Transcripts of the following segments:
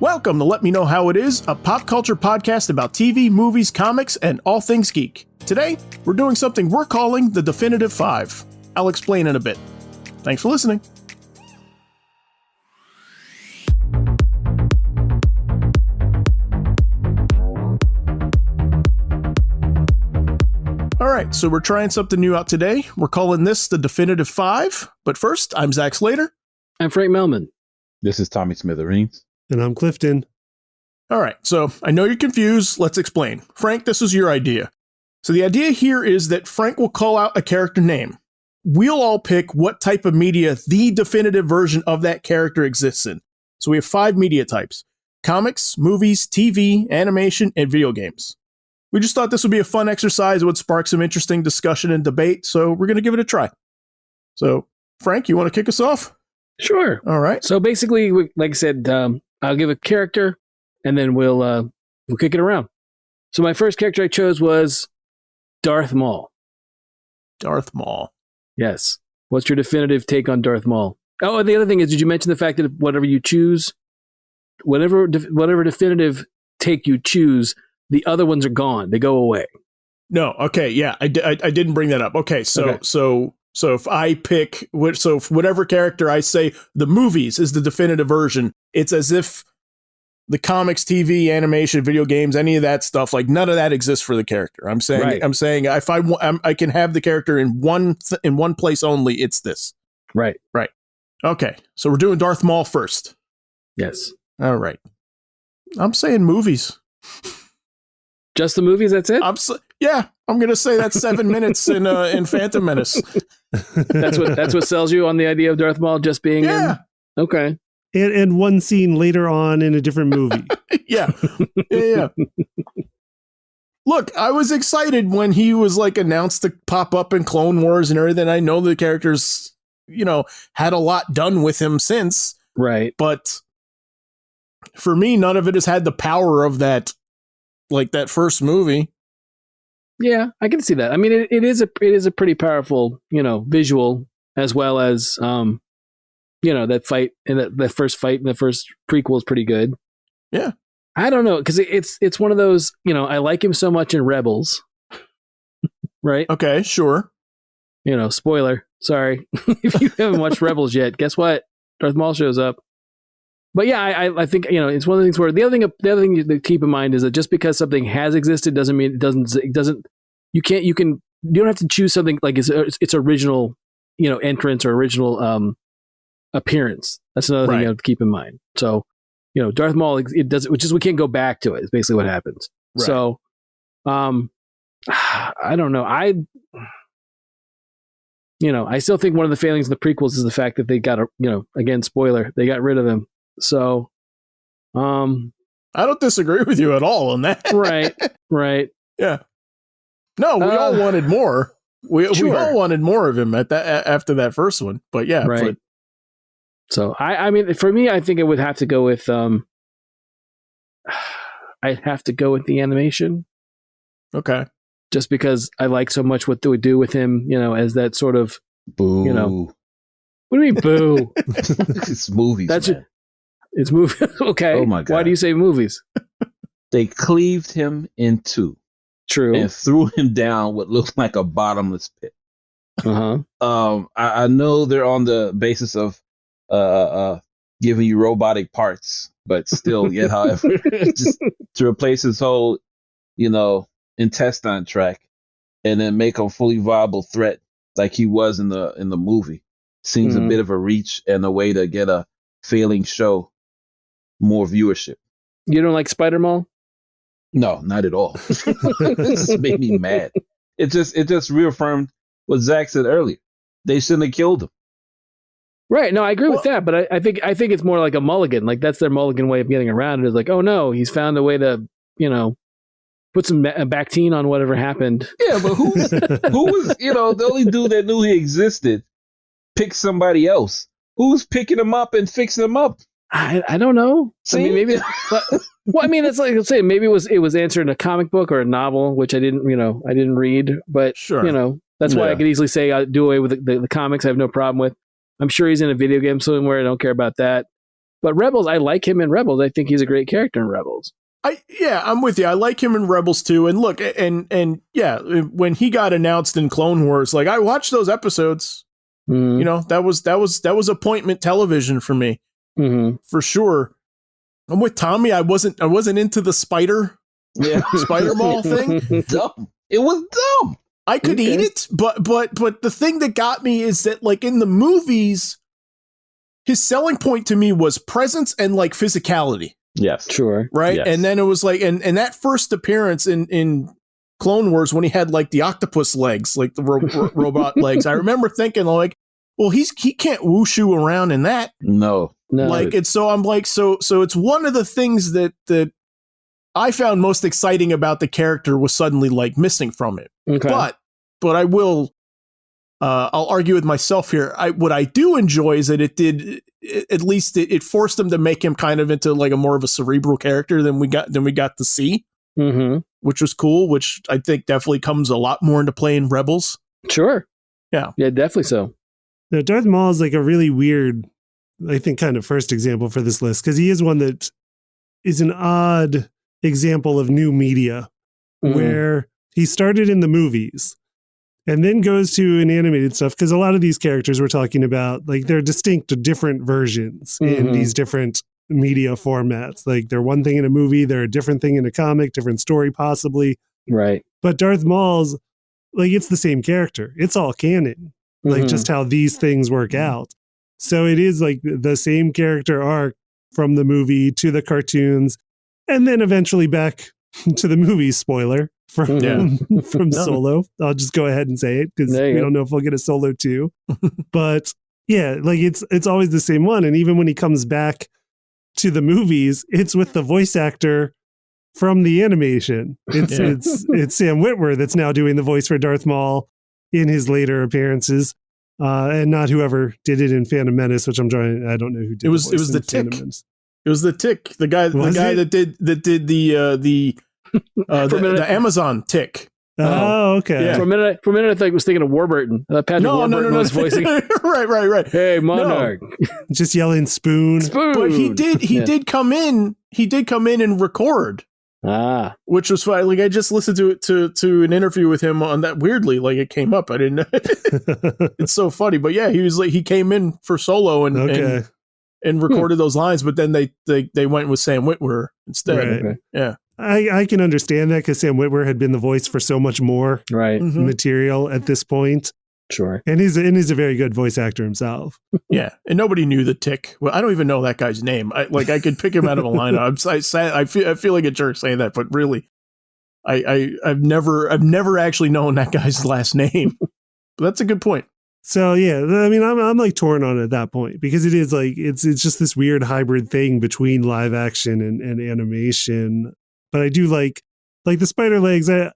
Welcome to Let Me Know How It Is, a pop culture podcast about TV, movies, comics, and all things geek. Today, we're doing something we're calling the Definitive 5. I'll explain in a bit. Thanks for listening. Alright, so we're trying something new out today. We're calling this the Definitive 5. But first, I'm Zach Slater. I'm Frank Melman. This is Tommy Smithereens. And I'm Clifton. All right, so I know you're confused. Let's explain. Frank, this is your idea. So the idea here is that Frank will call out a character name. We'll all pick what type of media the definitive version of that character exists in. So we have 5 media types: comics, movies, TV, animation, and video games. We just thought this would be a fun exercise. It would spark some interesting discussion and debate, so we're going to give it a try. So, Frank, you want to kick us off? Sure. All right. So basically, like I said, I'll give a character, and then we'll kick it around. So my first character I chose was Darth Maul. Darth Maul. Yes. What's your definitive take on Darth Maul? Oh, and the other thing is, did you mention the fact that whatever you choose, whatever definitive take you choose, the other ones are gone. They go away. No. Okay. Yeah. I didn't bring that up. Okay. So if I pick, whatever character I say, the movies is the definitive version, it's as if the comics, TV, animation, video games, any of that stuff, like none of that exists for the character. I'm saying, Right. If I can have the character in one place only, it's this. Right. Okay. So we're doing Darth Maul first. Yes. All right. I'm saying movies. Just the movies, that's it? I'm going to say that's 7 minutes in Phantom Menace. That's what sells you on the idea of Darth Maul just being Yeah. in? Okay. And one scene later on in a different movie. Yeah. Look, I was excited when he was like announced to pop up in Clone Wars and everything. I know the characters, had a lot done with him since. Right. But for me, none of it has had the power of that, like that first movie. Yeah, I can see that. I mean, it is a pretty powerful, visual, as well as, that fight and that first fight in the first prequel is pretty good. Yeah. I don't know, because it's one of those, I like him so much in Rebels, right? Okay, sure. Spoiler. Sorry. If you haven't watched Rebels yet, guess what? Darth Maul shows up. But yeah, I think, it's one of the things where the other thing to keep in mind is that just because something has existed doesn't mean it doesn't, you don't have to choose something like its original, entrance or original appearance. That's another thing you have to keep in mind. So, Darth Maul, it does, which is, we can't go back to it. It's basically what happens. Right. So, I don't know. I still think one of the failings in the prequels is the fact that they got again, spoiler, they got rid of him. So, I don't disagree with you at all on that. Right. Yeah. No, we all wanted more. We all wanted more of him after that first one. But yeah, right. So I mean, for me, I think it would have to go with I'd have to go with the animation. Okay. Just because I like so much what they would do with him, as that sort of Boo. What do you mean boo? It's movies. It's movies. Okay. Oh my God. Why do you say movies? They cleaved him in two. True. And threw him down what looked like a bottomless pit. Uh-huh. I know they're on the basis of giving you robotic parts, but still, yet, however, just to replace his whole, intestine tract and then make him a fully viable threat like he was in the movie seems a bit of a reach and a way to get a failing show more viewership. You don't like Spider-Man? No, not at all. This made me mad. It just reaffirmed what Zach said earlier. They shouldn't have killed him. Right. No, I agree with that, but I think it's more like a mulligan. Like that's their mulligan way of getting around it. Is like, oh no, he's found a way to, put some Bactine on whatever happened. Yeah, but who was the only dude that knew he existed picked somebody else. Who's picking him up and fixing him up? I don't know. See? I mean, maybe. But, well, I mean, it's like, let's say maybe it was answered in a comic book or a novel, which I didn't read. But sure. That's why I could easily say I do away with the comics. I have no problem with. I'm sure he's in a video game somewhere. I don't care about that. But Rebels, I like him in Rebels. I think he's a great character in Rebels. I'm with you. I like him in Rebels too. And look, and yeah, when he got announced in Clone Wars, like I watched those episodes. Mm-hmm. You know, that was appointment television for me, for sure. I'm with Tommy. I wasn't into the spider Maul thing. Dumb. It was dumb. I could eat it, but the thing that got me is that like in the movies, his selling point to me was presence and like physicality. Yes. Sure. Right. Yes. And then it was like, and that first appearance in Clone Wars when he had like the octopus legs, like the robot legs, I remember thinking like, well, he can't wushu around in that. No. Like, and so I'm like, so it's one of the things that I found most exciting about the character was suddenly like missing from it. Okay. But I will, I'll argue with myself here. What I do enjoy is that it forced them to make him kind of into like a more of a cerebral character than we got to see, which was cool. Which I think definitely comes a lot more into play in Rebels. Sure. Yeah, definitely so. Now, Darth Maul is like a really weird, I think, kind of first example for this list because he is one that is an odd example of new media where he started in the movies and then goes to an animated stuff because a lot of these characters we're talking about, like they're distinct different versions in these different media formats. Like they're one thing in a movie, they're a different thing in a comic, different story possibly. Right. But Darth Maul's like, it's the same character. It's all canon, like just how these things work out. So it is like the same character arc from the movie to the cartoons and then eventually back to the movie, spoiler, from Solo. I'll just go ahead and say it because we don't know if we'll get a Solo 2. But yeah, like it's always the same one. And even when he comes back to the movies, it's with the voice actor from the animation. It's Sam Witwer that's now doing the voice for Darth Maul in his later appearances. And not whoever did it in Phantom Menace, which I don't know who did it. It was the Tick. It was the Tick, the guy that did the Amazon Tick. Oh, okay. Yeah. For a minute, I thought I was thinking of Warburton. Patrick Warburton was voicing. right. Hey, Monarch. Just yelling spoon. But he did come in and record. Which was fine. Like I just listened to an interview with him on that. Weirdly, like it came up. I didn't know. It's so funny. But yeah, he came in for Solo and recorded those lines, but then they went with Sam Witwer instead. Right. Okay. Yeah. I can understand that because Sam Witwer had been the voice for so much more material at this point. Sure. And he's a very good voice actor himself. Yeah. And nobody knew the Tick. Well, I don't even know that guy's name. I could pick him out of a lineup. I feel like a jerk saying that, but really, I've never actually known that guy's last name. But that's a good point. So yeah, I mean, I'm like torn on it at that point because it is like it's just this weird hybrid thing between live action and animation. But I do like the spider legs. It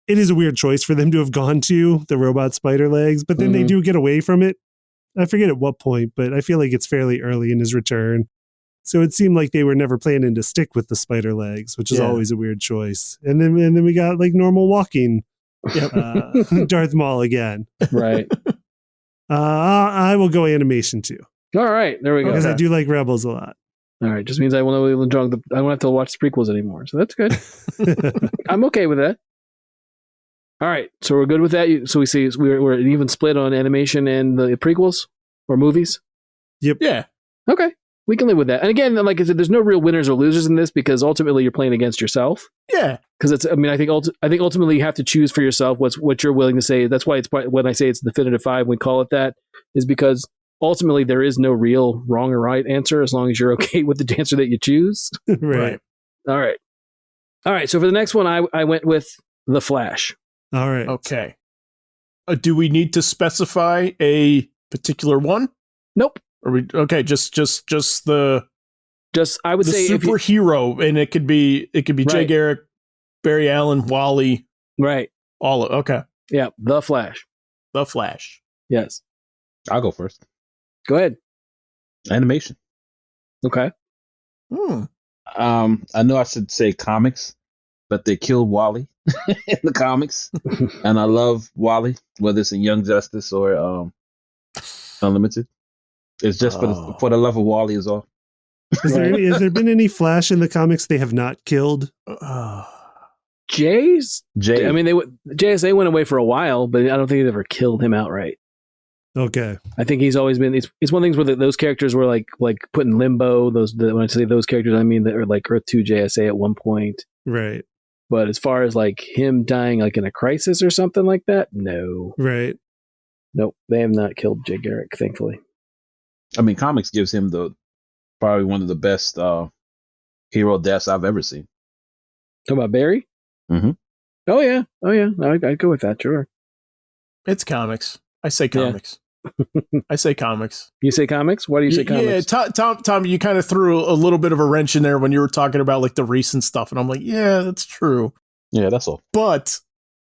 is a weird choice for them to have gone to the robot spider legs, but then they do get away from it. I forget at what point, but I feel like it's fairly early in his return. So it seemed like they were never planning to stick with the spider legs, which is always a weird choice. And then we got like normal walking Darth Maul again. Right. I will go animation too. All right, there we go. Because I do like Rebels a lot. All right, just means I won't have to watch the prequels anymore. So that's good. I'm okay with that. All right, so we're good with that. So we see we're an even split on animation and the prequels or movies. Yep. Yeah. Okay, we can live with that. And again, like I said, there's no real winners or losers in this because ultimately you're playing against yourself. Yeah. Because it's. I mean, I think ultimately you have to choose for yourself what you're willing to say. That's why when I say it's definitive 5, we call it that, is because ultimately there is no real wrong or right answer as long as you're okay with the answer that you choose. Right. All right. So for the next one, I went with The Flash. All right. Okay. Do we need to specify a particular one? Nope. Or we okay? Just the. Just I would the say superhero, and it could be Jay Garrick, Barry Allen, Wally, right. All of okay. Yeah, The Flash. The Flash. Yes. I'll go first. Go ahead. Animation. Okay. I know I should say comics, but they killed Wally in the comics, and I love Wally, whether it's in Young Justice or Unlimited. It's just for the love of Wally is all. Has there been any Flash in the comics they have not killed? Jay's? Jay. I mean, JSA went away for a while, but I don't think they ever killed him outright. Okay. I think he's always been. It's one of the things where those characters were like put in limbo. When I say those characters, I mean that are like Earth 2 JSA at one point. Right. But as far as like him dying like in a crisis or something like that, no. Right. Nope. They have not killed Jay Garrick, thankfully. I mean, comics gives him probably one of the best hero deaths I've ever seen. Talk about Barry? Mm-hmm. Oh yeah. I'd go with that, sure. It's comics. I say comics. I say comics. You say comics? Why do you say comics? Yeah, Tom, you kind of threw a little bit of a wrench in there when you were talking about like the recent stuff, and I'm like, yeah, that's true. Yeah, that's all. But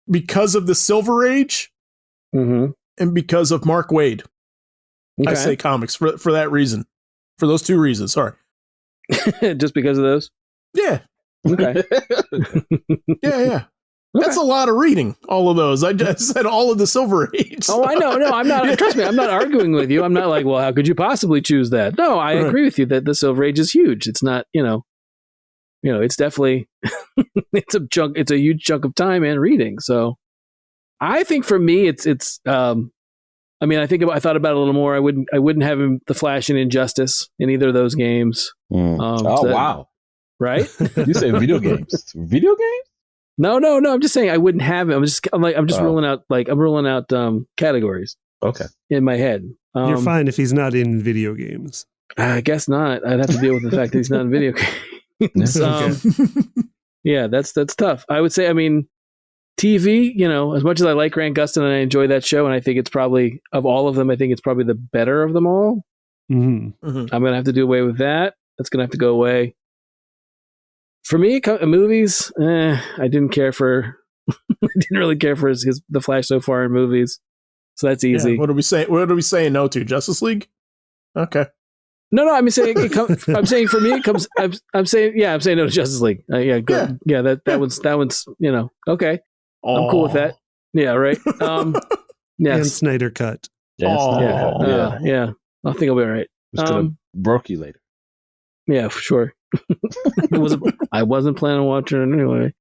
because of the Silver Age, and because of Mark Waid, I say comics for that reason, for those two reasons. Sorry, just because of those. Yeah. Okay. Yeah. That's a lot of reading, all of those. I just said all of the Silver Age. Oh, I know. No, I'm not. Trust me, I'm not arguing with you. I'm not like, well, how could you possibly choose that? No, I agree with you that the Silver Age is huge. It's not, it's definitely, it's a huge chunk of time and reading. So I think for me, I thought about it a little more. I wouldn't have the Flash in Injustice in either of those games. Wow. Right? You say video games. Video games? No. I'm just saying I wouldn't have it. I'm just ruling out categories. Okay. In my head. You're fine if he's not in video games. I guess not. I'd have to deal with the fact that he's not in video games. Yeah, that's tough. I would say, I mean, TV, as much as I like Grant Gustin and I enjoy that show, and I think it's probably, of all of them, I think it's probably the better of them all. Mm-hmm. I'm going to have to do away with that. That's going to have to go away. For me, movies, I didn't care for. I didn't really care for the Flash so far in movies, so that's easy. Yeah, what are we saying? What are we saying no to? Justice League? Okay. No. I'm saying I'm saying for me it comes. I'm saying no to Justice League. That one's okay. I'm cool with that. Yeah, right. And Snyder cut. Yeah. I think I'll be all right. Just gonna broke you later. Yeah, for sure. I wasn't planning on watching it anyway.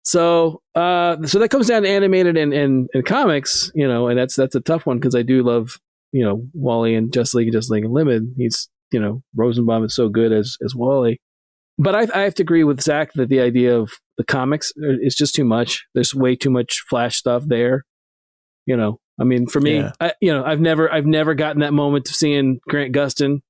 So that comes down to animated and comics, and that's a tough one because I do love, Wally and Justice League Unlimited. He's, Rosenbaum is so good as Wally. But I have to agree with Zach that the idea of the comics is just too much. There's way too much Flash stuff there. I mean, for me, I've never gotten that moment of seeing Grant Gustin,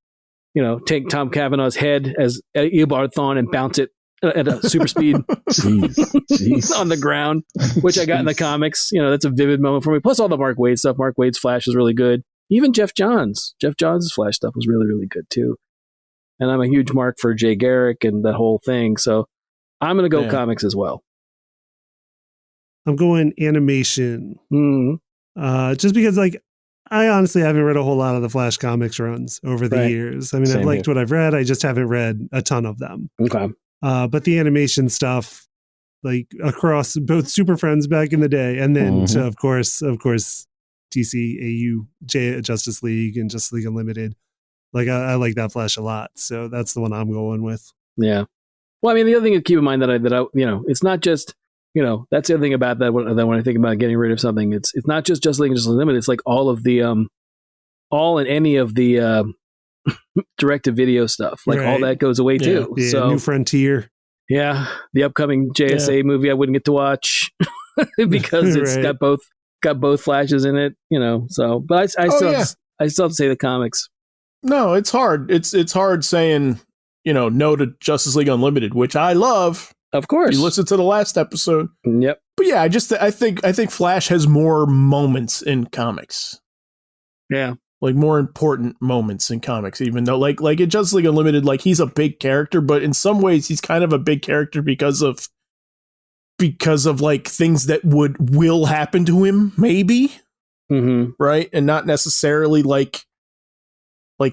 take Tom Cavanaugh's head as Eobard Thawne and bounce it at a super speed Jeez. on the ground, which I got in the comics. That's a vivid moment for me. Plus all the Mark Waid stuff. Mark Waid's Flash is really good. Even Jeff Johns' Flash stuff was really, really good too. And I'm a huge mark for Jay Garrick and that whole thing. So I'm going to go comics as well. I'm going animation. Just because, I honestly haven't read a whole lot of the Flash comics runs over the years. I mean, I've liked what I've read. I just haven't read a ton of them. Okay. But the animation stuff, across both Super Friends back in the day, and then to, of course, DC, AU, Justice League, and Justice League Unlimited. I like that Flash a lot. So that's the one I'm going with. Yeah. Well, I mean, the other thing to keep in mind that I it's not just, that's the other thing about that when I think about getting rid of something, it's not just Justice League and Justice League Unlimited. It's like all of the, all and any of the direct-to-video stuff. All that goes away too. Yeah, so New Frontier. Yeah, the upcoming JSA movie I wouldn't get to watch because it's got both Flashes in it. So, but I still have to say the comics. No, it's hard. It's hard saying no to Justice League Unlimited, which I love. Of course, you listen to the last episode. Yep. But yeah, I think Flash has more moments in comics. Yeah. More important moments in comics, even though like in Justice League Unlimited, he's a big character, but in some ways he's kind of a big character because of things that will happen to him, maybe. Right. And not necessarily like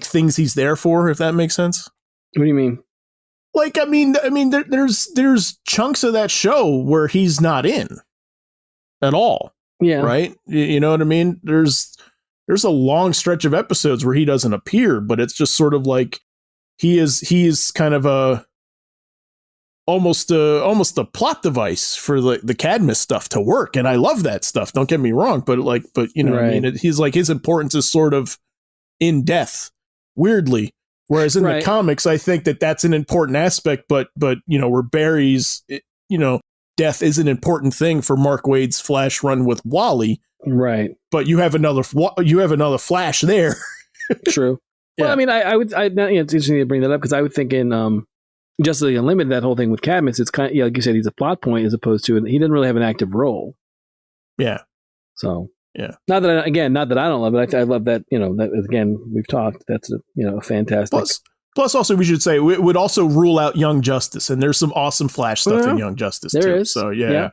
things he's there for, if that makes sense. What do you mean? There's chunks of that show where he's not in at all. Yeah. Right. You know what I mean? There's a long stretch of episodes where he doesn't appear, but it's just sort of he is kind of almost a plot device for the Cadmus stuff to work, and I love that stuff. Don't get me wrong, but you know, Right. I mean, he's like, his importance is sort of in death, weirdly. Whereas in the comics, I think that's an important aspect, but you know, where Barry's, you know, death is an important thing for Mark Waid's Flash run with Wally. Right. But you have another Flash there. True. Yeah. Well, I mean, it's interesting to bring that up because I would think in Justice League Unlimited, that whole thing with Cadmus, it's kind of, like you said, he's a plot point as opposed to, he didn't really have an active role. Yeah. So, yeah. Not that I don't love it. I love that, you know, that again, we've talked, that's a fantastic. Plus also we should say, it would also rule out Young Justice, and there's some awesome Flash stuff in Young Justice there too. is. So yeah.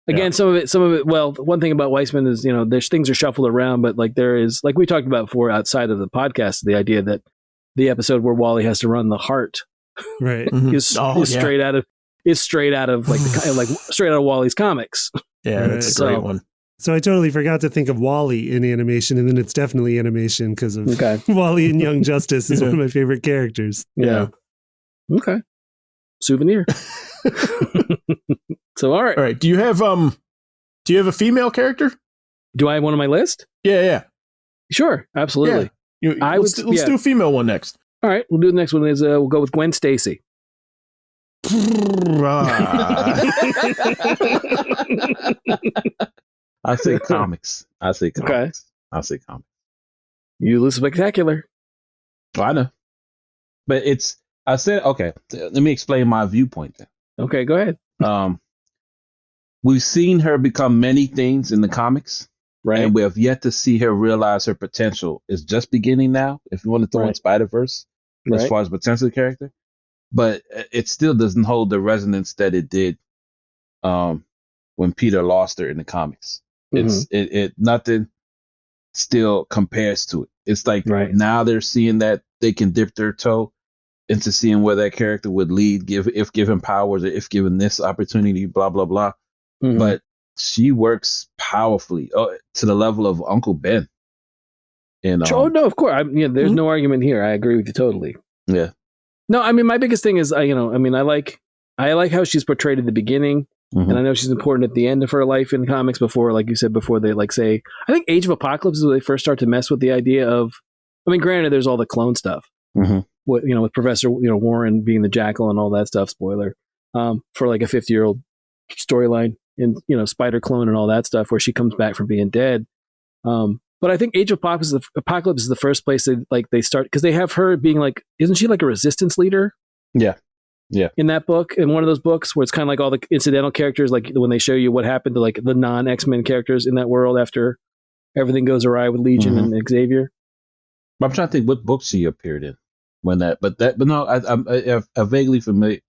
Again, some of it. Well, one thing about Weisman is, you know, there's things are shuffled around, but like there is, like we talked about before outside of the podcast, the idea that the episode where Wally has to run the heart, right, is straight out of straight out of Wally's comics. Yeah, that's a great one. So I totally forgot to think of Wally in animation, and then it's definitely animation because of Wally in Young Justice is one of my favorite characters. Yeah. Okay. Souvenir. So all right. Do you have a female character? Do I have one on my list? Yeah. Sure, absolutely. Yeah. Let's do a female one next. All right, we'll do the next one. We'll go with Gwen Stacy. I say comics. Okay. I'll say comics. You look spectacular. Oh, I know. But okay, let me explain my viewpoint then. Okay, go ahead. We've seen her become many things in the comics. Right. And we have yet to see her realize her potential. It's just beginning now, if you want to throw in Spider-Verse, as far as potential of the character. But it still doesn't hold the resonance that it did when Peter lost her in the comics. It nothing still compares to it. It's like now they're seeing that they can dip their toe into seeing where that character would lead, if given powers, or if given this opportunity, blah blah blah. But she works powerfully to the level of Uncle Ben. And no, of course, there's no argument here. I agree with you totally. Yeah. No, I mean, my biggest thing is, I like how she's portrayed at the beginning, and I know she's important at the end of her life in comics. Before, like you said, before they say, I think Age of Apocalypse is where they first start to mess with the idea of. I mean, granted, there's all the clone stuff. With Professor Warren being the Jackal and all that stuff. Spoiler for like a 50-year-old storyline in Spider Clone and all that stuff where she comes back from being dead. But I think Age of Apocalypse is the first place they start, because they have her being like, isn't she like a resistance leader? Yeah. In that book, in one of those books where it's kind of like all the incidental characters, like when they show you what happened to like the non X-Men characters in that world after everything goes awry with Legion and Xavier. I'm trying to think what book she appeared in I'm vaguely familiar.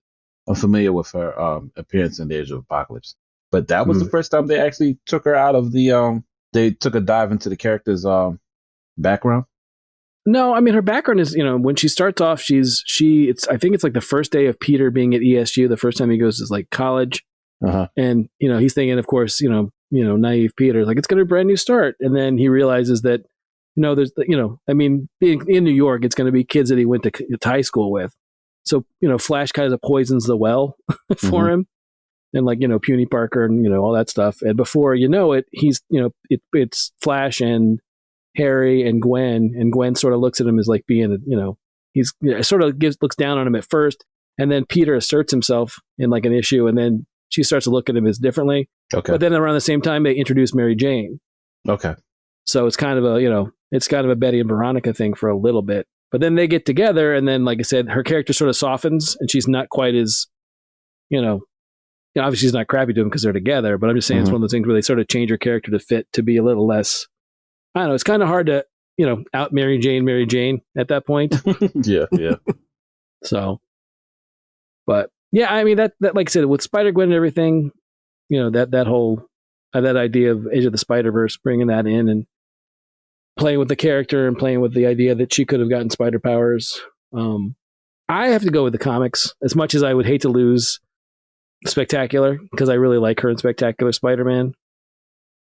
I'm familiar with her appearance in the Age of Apocalypse, but that was the first time they actually took her out of the they took a dive into the character's background. No, I mean, her background is, when she starts off, I think it's like the first day of Peter being at ESU, the first time he goes to like college. And, he's thinking, of course, naive Peter, like, it's going to be a brand new start. And then he realizes that, there's, being in New York, it's going to be kids that he went to high school with. So, Flash kind of poisons the well for him. And like, Puny Parker and, all that stuff. And before you know it, he's, it's Flash and Harry and Gwen sort of looks at him as like being, he's sort of looks down on him at first. And then Peter asserts himself in like an issue. And then she starts to look at him as differently. Okay. But then around the same time, they introduce Mary Jane. Okay. So it's kind of a Betty and Veronica thing for a little bit. But then they get together. And then, like I said, her character sort of softens and she's not quite as, obviously she's not crappy to him because they're together, but I'm just saying it's one of those things where they sort of change her character to fit to be a little less, I don't know, it's kind of hard to, out Mary Jane at that point. Yeah. So, but yeah, I mean, that like I said, with Spider-Gwen and everything, that whole, that idea of Age of the Spider-Verse, bringing that in and playing with the character and playing with the idea that she could have gotten spider powers. I have to go with the comics, as much as I would hate to lose Spectacular, because I really like her in Spectacular Spider-Man,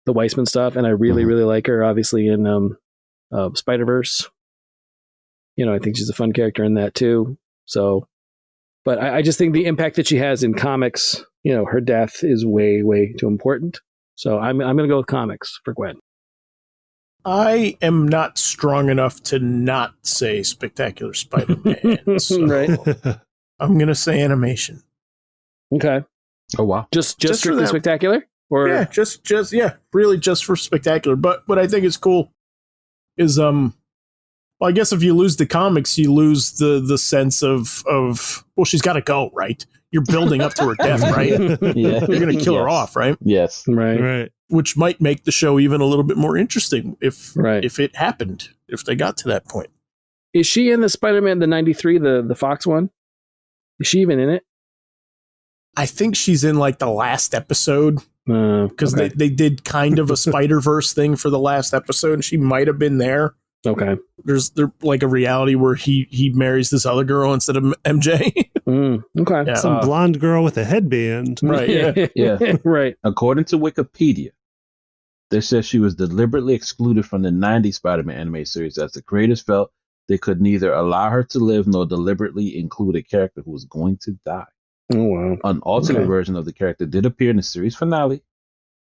the Weisman stuff, and I really, really like her, obviously, in Spider-Verse. I think she's a fun character in that too. So, but I just think the impact that she has in comics, her death is way, way too important. So I'm going to go with comics for Gwen. I am not strong enough to not say Spectacular Spider-Man. So Right. I'm going to say animation. Okay. Oh wow. Just for strictly that. Spectacular? Or Yeah, really just for Spectacular. But what I think is cool is well, I guess if you lose the comics, you lose the sense of well, she's got to go, right? You're building up to her death, right? Yeah. You're going to kill her Yes. off, right? Yes. Right. Right. Which might make the show even a little bit more interesting if Right. it happened, if they got to that point. Is she in the Spider-Man, the 93, the Fox one? Is she even in it? I think she's in like the last episode because okay. they did kind of a Spider-Verse thing for the last episode, and she might have been there. Okay. There's like a reality where he marries this other girl instead of MJ. Okay. Yeah. Some blonde girl with a headband. Right, yeah. Yeah. Right. According to Wikipedia, they said she was deliberately excluded from the 90s Spider-Man anime series as the creators felt they could neither allow her to live nor deliberately include a character who was going to die. Oh, wow. An alternate Okay. version of the character did appear in the series finale,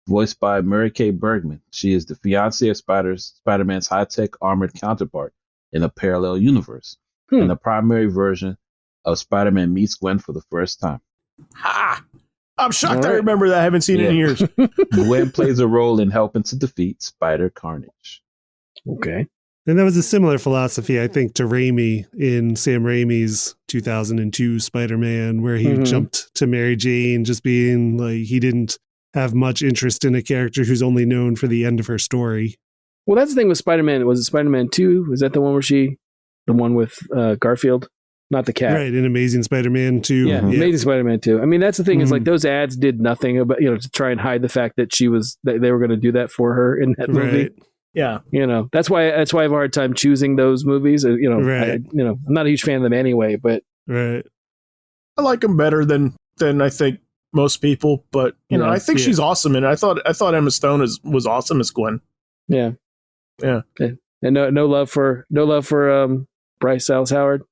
voiced by Mary Kay Bergman. She is the fiancée of Spider-Man's high-tech armored counterpart in a parallel universe, and the primary version of Spider-Man meets Gwen for the first time. Ha! I'm shocked All I right. remember that. I haven't seen it in years. Gwen plays a role in helping to defeat Spider Carnage. Okay. And that was a similar philosophy, I think, to Raimi in Sam Raimi's 2002 Spider-Man, where he jumped to Mary Jane, just being like he didn't have much interest in a character who's only known for the end of her story. Well, that's the thing with Spider-Man. Was it Spider-Man 2? Was that the one where the one with Garfield? Not the cat. Right, in Amazing Spider-Man 2. Yeah, Amazing Spider-Man 2. I mean, that's the thing is like Mhm. those ads did nothing about, to try and hide the fact that they were going to do that for her in that movie. Right. Yeah. That's why I have a hard time choosing those movies. Right. I'm not a huge fan of them anyway, but Right. I like him better than I think most people, but Yeah. I think Yeah. she's awesome, and I thought Emma Stone was awesome as Gwen. yeah. Yeah. And no love for Bryce Dallas Howard.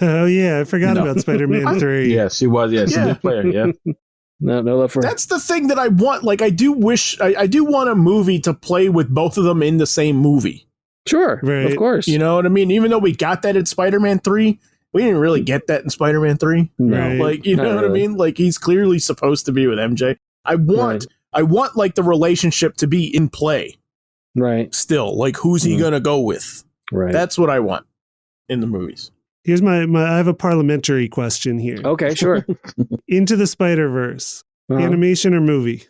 Oh, yeah. I forgot No. about Spider-Man 3. Yeah, she was. Yeah, she Yeah. did play her. Yeah. No love for That's the thing that I want. Like, I do want a movie to play with both of them in the same movie. Sure, Right. of course. You know what I mean? Even though we got that in Spider-Man 3, we didn't really get that in Spider-Man 3. No. Right. Like, you Not know what I really. mean? Like, he's clearly supposed to be with MJ. I want like the relationship to be in play Right. still. Like, who's he Mhm. gonna go with? Right. That's what I want in the movies. Here's my I have a parliamentary question here. Okay, sure. Into the Spider-Verse, Uh-huh. animation or movie?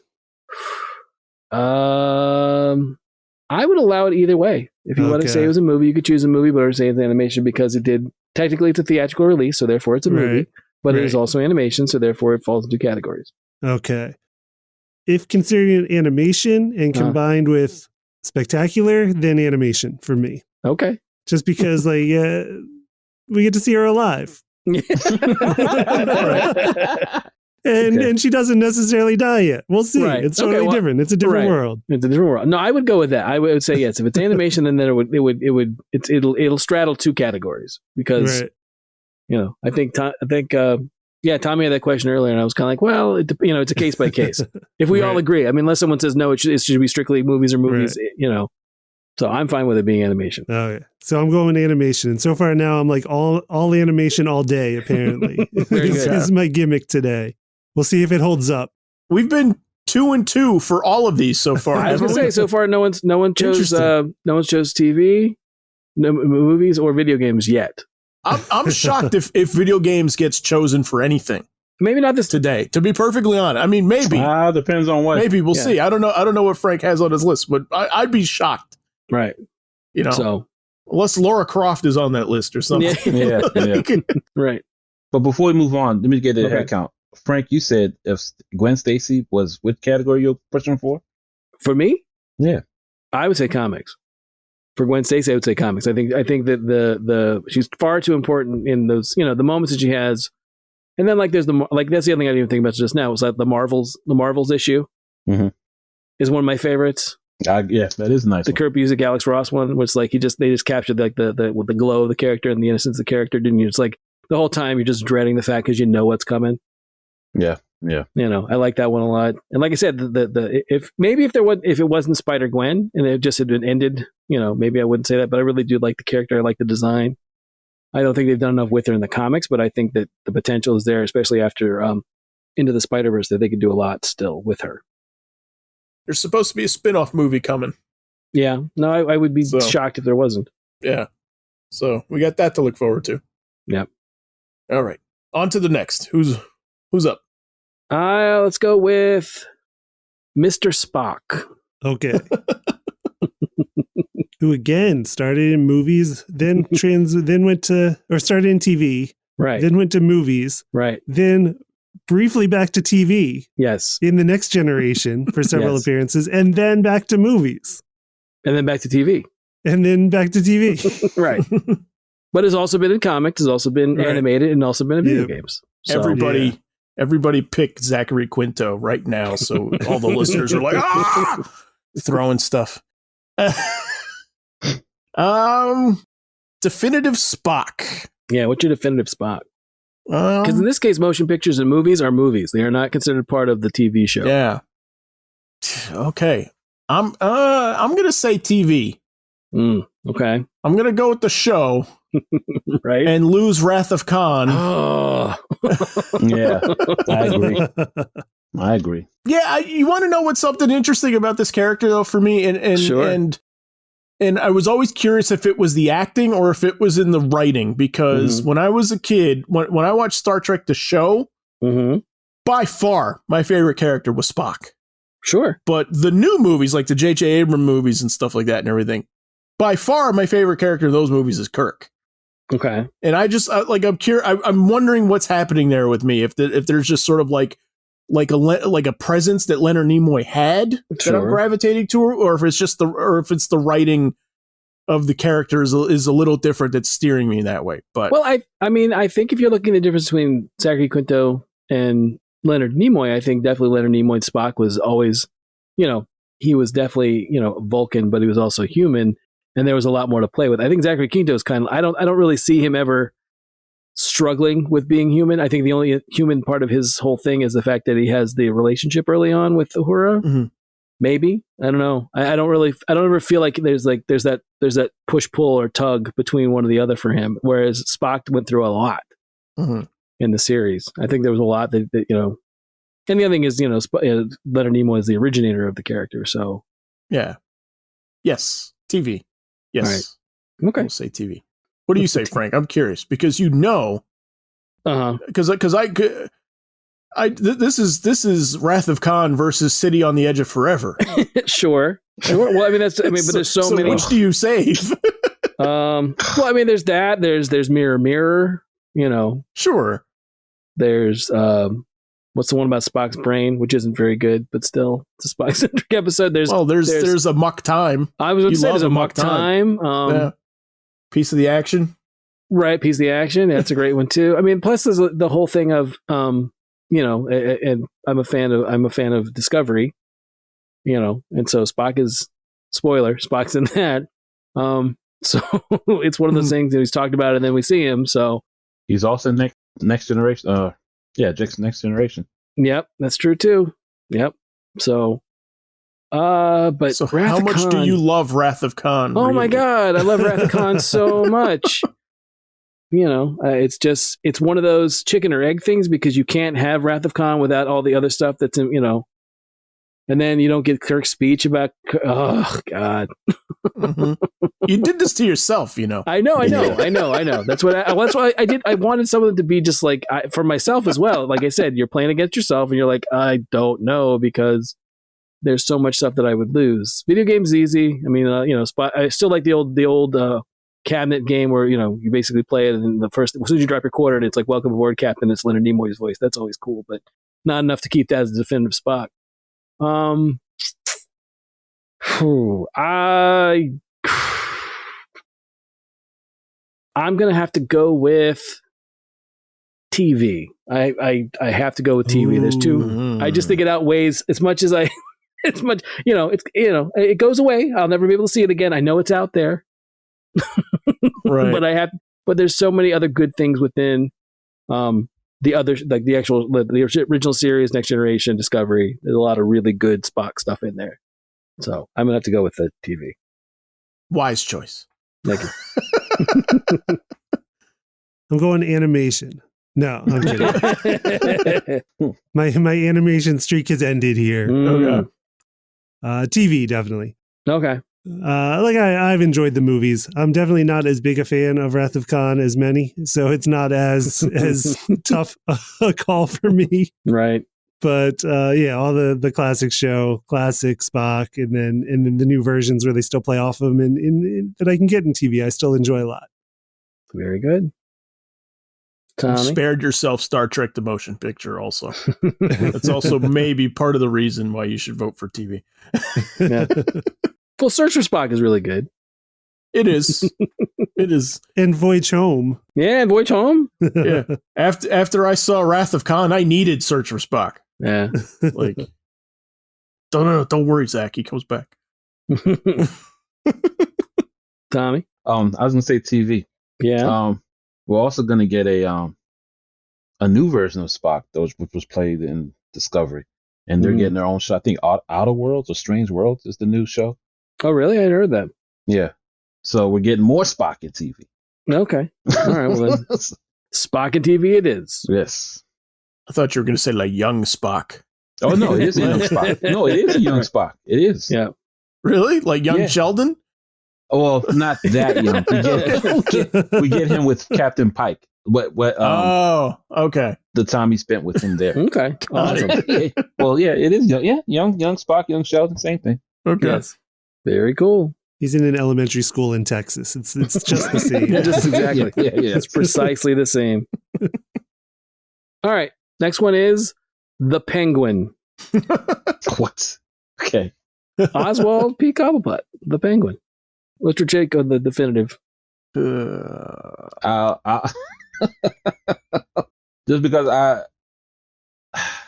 I would allow it either way. If you want to Okay. say it was a movie, you could choose a movie, but or say it's animation because technically it's a theatrical release, so therefore it's a movie. Right. But it is Right. also animation, so therefore it falls into categories. Okay. If considering animation and combined with spectacular, then animation for me. Okay. Just because we get to see her alive. And she doesn't necessarily die yet. We'll see. Right. It's Okay, totally well, different. It's a different right. world. It's a different world. No, I would go with that. I would say yes. If it's animation, then it'll straddle two categories because Right. I think Tommy had that question earlier, and I was kind of like, well, it's a case by case. If we all Right. agree, I mean, unless someone says no, it should be strictly movies or movies, So I'm fine with it being animation. Okay. So I'm going animation. And so far now I'm like all animation all day, apparently. Very This good. is my gimmick today. We'll see if it holds up. We've been 2-2 for all of these so far. I was haven't gonna we? say so far, no one chose Interesting. TV, no movies or video games yet. I'm shocked if video games gets chosen for anything Maybe not this. today. To be perfectly honest, I mean maybe Depends on what. maybe we'll Yeah. see. I don't know what Frank has on his list, but I'd be shocked. Right. So Unless Laura Croft is on that list or something. Yeah. Yeah. right. But before we move on, let me get a Okay. head count. Frank, you said if Gwen Stacy was which category you're pushing for? For me, Yeah. I would say comics. For Gwen Stacy, I would say comics. I think that the she's far too important in those the moments that she has, and then there's that's the other thing I didn't even think about just now was that the Marvels issue Mhm. is one of my favorites. Yeah, that is nice. The Kurt Busiek, Alex Ross one, was like they just captured like the with the glow of the character and the innocence of the character. Didn't you? It's like the whole time you're just dreading the fact because you know what's coming. Yeah. I like that one a lot. And like I said, if it wasn't Spider-Gwen and it just had been ended, maybe I wouldn't say that. But I really do like the character. I like the design. I don't think they've done enough with her in the comics, but I think that the potential is there, especially after Into the Spider-Verse, that they could do a lot still with her. There's supposed to be a spin-off movie coming. Yeah. No, I would be shocked if there wasn't. Yeah. So we got that to look forward to. Yep. All right. On to the next. Who's up? Let's go with Mr. Spock. Okay. Who again started in movies, then started in TV, right? Then went to movies, right? Then briefly back to TV, yes, in the Next Generation for several appearances, and then back to movies, and then back to TV, and then back to TV, right? But has also been in comics, has also been animated, and also been in video games. So, everybody pick Zachary Quinto right now, so all the listeners are like, throwing stuff. Definitive Spock. Yeah, what's your definitive Spock? Because in this case, motion pictures and movies are movies. They are not considered part of the TV show. Yeah. Okay. I'm gonna say TV. Okay. I'm gonna go with the show. Right. And lose Wrath of Khan. Oh. Yeah, I agree. Yeah, you want to know what's something interesting about this character though for me, and sure. and I was always curious if it was the acting or if it was in the writing, because when I was a kid, when I watched Star Trek the show, by far my favorite character was Spock. Sure. But the new movies, like the J.J. Abrams movies and stuff like that and everything, by far my favorite character in those movies is Kirk. Okay. And I just I'm curious. I'm wondering what's happening there with me. If there's just sort of like a presence that Leonard Nimoy had that I'm gravitating to, or if it's just the writing of the characters is a little different that's steering me that way. But I think if you're looking at the difference between Zachary Quinto and Leonard Nimoy, I think definitely Leonard Nimoy's Spock was always, he was definitely, Vulcan, but he was also human. And there was a lot more to play with. I think Zachary Quinto is kind of, I don't really see him ever struggling with being human. I think the only human part of his whole thing is the fact that he has the relationship early on with Uhura. Mm-hmm. Maybe. I don't know. I don't ever feel like there's that push pull or tug between one or the other for him. Whereas Spock went through a lot in the series. I think there was a lot that and the other thing is, Leonard Nimoy is the originator of the character. So yeah. Yes. TV. Yes. Right. Okay. We'll say TV. What do you say, Frank? I'm curious because because this is Wrath of Khan versus City on the Edge of Forever. Sure. Well, but there's so many. Which do you save? There's that. There's Mirror Mirror. Sure. There's what's the one about Spock's brain, which isn't very good, but still, it's a Spock-centric episode. There's a Muck Time. I was going to say there's a Muck Time. Piece of the Action. Right, Piece of the Action. That's a great one too. Plus there's the whole thing of, and I'm a fan of Discovery, and so Spock is, spoiler, Spock's in that. So it's one of those things that he's talked about, and then we see him. So he's also next generation. Next Generation. Yep, that's true too. Yep. So, but so how much do you love Wrath of Khan? Oh really? My God, I love Wrath of Khan so much. It's one of those chicken or egg things because you can't have Wrath of Khan without all the other stuff that's in, and then you don't get Kirk's speech about, oh God. You did this to yourself, I know. That's why I did. I wanted someone to be just like, for myself as well. Like I said, you're playing against yourself and you're like, I don't know, because there's so much stuff that I would lose. Video games easy. I still like the old cabinet game where, you basically play it and as soon as you drop your quarter and it's like, welcome aboard, Captain. It's Leonard Nimoy's voice. That's always cool, but not enough to keep that as a definitive Spock. I'm gonna have to go with TV. I have to go with TV. There's two. I just think it outweighs as much as I it's much, it goes away. I'll never be able to see it again. I know it's out there. Right. But there's so many other good things within the other, like the original series, Next Generation, Discovery. There's a lot of really good Spock stuff in there. So I'm gonna have to go with the TV. Wise choice. Thank you. I'm going animation. No, I'm kidding. my animation streak has ended here. Okay. TV, definitely. Okay. I've enjoyed the movies. I'm definitely not as big a fan of Wrath of Khan as many, so it's not as tough a call for me. Right. But all the classic show, classic Spock, and then the new versions where they still play off of them in that I can get in TV, I still enjoy a lot. Very good. You Tommy? spared yourself Star Trek the motion picture also. That's also maybe part of the reason why you should vote for TV. Yeah. Well, Search for Spock is really good. It is. It is. And Voyage Home. Yeah, Voyage Home. Yeah. After I saw Wrath of Khan, I needed Search for Spock. Yeah. Like, don't worry, Zach. He comes back. Tommy? I was gonna say TV. Yeah. We're also gonna get a new version of Spock, which was played in Discovery, and they're getting their own show. I think Outer Worlds or Strange Worlds is the new show. Oh, really? I hadn't heard that. Yeah, so we're getting more Spock in TV. Okay. All right. Well, then Spock and TV it is. Yes. I thought you were going to say like young Spock. Oh no, it is a young Spock. No, it is a young Spock. It is. Yeah. Really? Like young Sheldon? Well, not that young. We get him with Captain Pike. Oh, okay. The time he spent with him there. Okay. Awesome. Well, yeah, it is young. Yeah, young Spock, young Sheldon, same thing. Okay. Yes. Very cool. He's in an elementary school in Texas. It's just the same. Just exactly. Yeah. It's precisely the same. All right. Next one is The Penguin. What? Okay. Oswald P. Cobblepot, The Penguin. What's your take on the definitive? Just because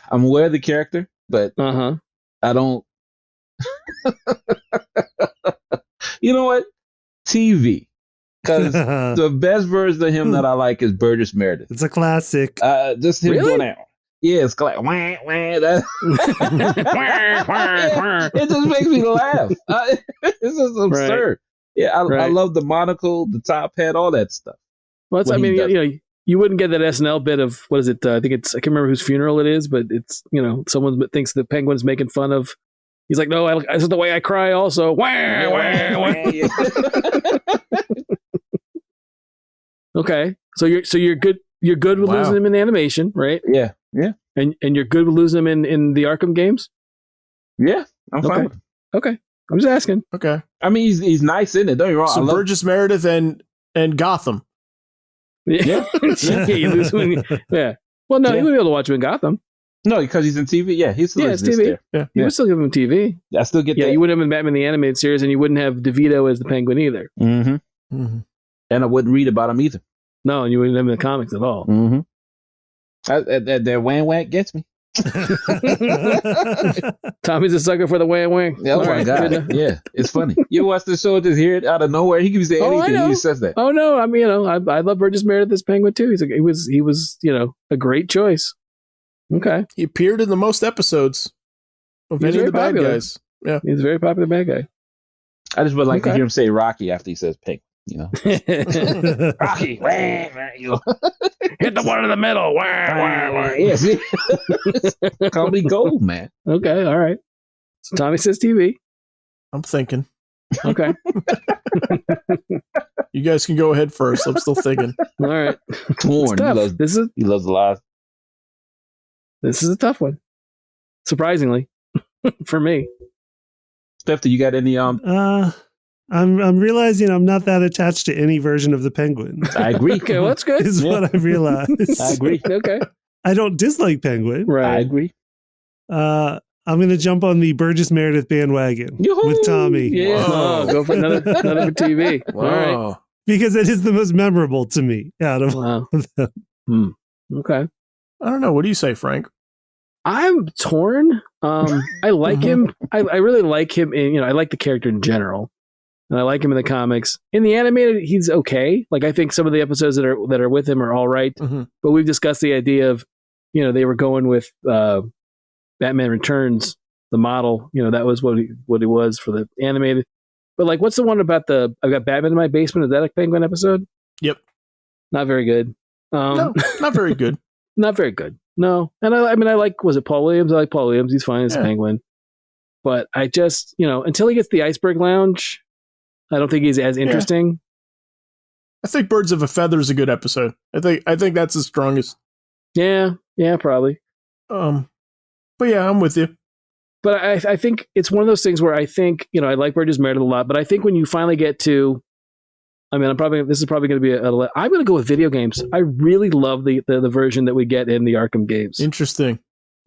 I'm aware of the character, but I don't. You know what? TV. Because the best version of him that I like is Burgess Meredith. It's a classic. Just him going out. Yeah, it's like wah, wah, that. It just makes me laugh. It's just absurd. Right. Yeah, I love the monocle, the top hat, all that stuff. Well, you wouldn't get that SNL bit of what is it? I can't remember whose funeral it is, but it's someone thinks the Penguin's making fun of. He's like, no, this is the way I cry. Also, wah, wah, wah. Okay, so you're good. You're good with losing him in animation, right? Yeah. And you're good with losing him in the Arkham games. Yeah, I'm fine with him. Okay, I'm just asking. Okay, I mean he's nice in it. Don't get me wrong. So Burgess Meredith and Gotham. Yeah, you lose him. Yeah. Well, no, you wouldn't be able to watch him in Gotham. No, because he's in TV. Yeah, he's still it's TV. There. You would still give him TV. I still get that. Yeah, you wouldn't have him Batman the Animated Series, and you wouldn't have DeVito as the Penguin either. Mm-hmm. And I wouldn't read about him either. No, and you wouldn't have him in the comics at all. Mm-hmm. That whang whack gets me. Tommy's a sucker for the whang whang. Oh my god! Yeah, it's funny. You watch the show, just hear it out of nowhere. He can say anything. He says that. Oh no! I mean, I love Burgess Meredith as Penguin too. He was a great choice. Okay, he appeared in the most episodes of any of the bad guys. Yeah, he's a very popular bad guy. I just would like to hear him say Rocky after he says Penguin. Rocky, hit the one in the middle. Yes, comedy gold, man. Okay, all right. So Tommy says TV. I'm thinking. Okay. You guys can go ahead first. I'm still thinking. All right. Torn. He loves a lot. This is a tough one. Surprisingly, for me. Steph, do you got any I'm realizing I'm not that attached to any version of the Penguin. I agree. Okay, well, that's good. Is what I've realized. I agree. Okay. I don't dislike Penguin. Right. I agree. I'm going to jump on the Burgess Meredith bandwagon with Tommy. Yeah. Oh, go for another for TV. Wow. All right. Because it is the most memorable to me out of all of them. Okay. I don't know. What do you say, Frank? I'm torn. I like him. I really like him. In, I like the character in general, and I like him in the comics. In the animated, he's okay. Like I think some of the episodes that are with him are all right. Mm-hmm. But we've discussed the idea of, they were going with Batman Returns, the model. That was what he was for the animated. But like, what's the one about I've got Batman in my basement? Is that a Penguin episode? Yep. Not very good. No, not very good. Not very good. No. And I like, was it Paul Williams? I like Paul Williams. He's fine as Penguin. But I just, until he gets the Iceberg Lounge, I don't think he's as interesting. I think Birds of a Feather is a good episode. I think that's the strongest. Yeah, probably. But yeah, I'm with you. But I think it's one of those things where I think, I like Burgess Meredith a lot, but I think when you finally get to, this is probably going to be I'm going to go with video games. I really love the version that we get in the Arkham games. Interesting.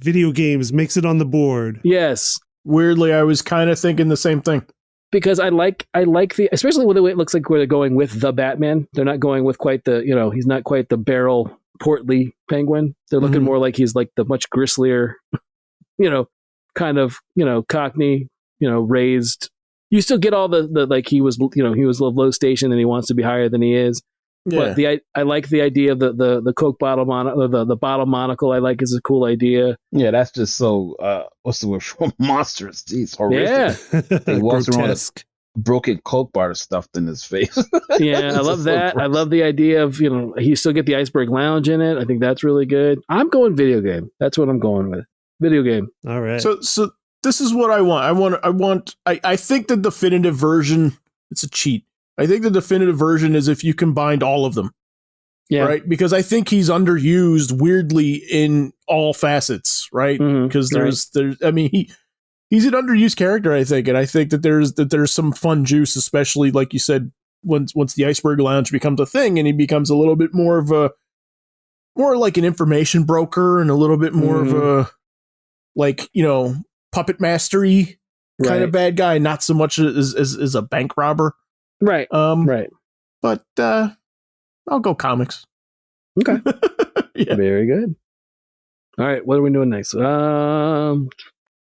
Video games makes it on the board. Yes. Weirdly, I was kind of thinking the same thing. Because I like especially with the way it looks like where they're going with the Batman. They're not going with quite the, he's not quite the barrel portly Penguin. They're looking more like he's like the much gristlier, kind of, Cockney, raised. You still get all the like he was low station and he wants to be higher than he is. Yeah. But I like the idea of the Coke bottle the bottle monocle. I like is a cool idea. Yeah, that's just so what's the word for monstrous? Jeez, horrific. Yeah, he walks around with a broken Coke bar stuffed in his face. Yeah, I love that. I love the idea of you still get the Iceberg Lounge in it. I think that's really good. I'm going video game. That's what I'm going with. Video game. All right. So this is what I want. I think the definitive version, it's a cheat. I think the definitive version is if you combined all of them. Yeah. Right? Because I think he's underused weirdly in all facets, right? Because there's he's an underused character, I think, and I think that there's some fun juice, especially like you said, once the Iceberg Lounge becomes a thing and he becomes a little bit more like an information broker and a little bit more of a like, puppet mastery kind of bad guy, not so much as a bank robber. Right. Right. But I'll go comics. Okay. Yeah. Very good. All right. What are we doing next?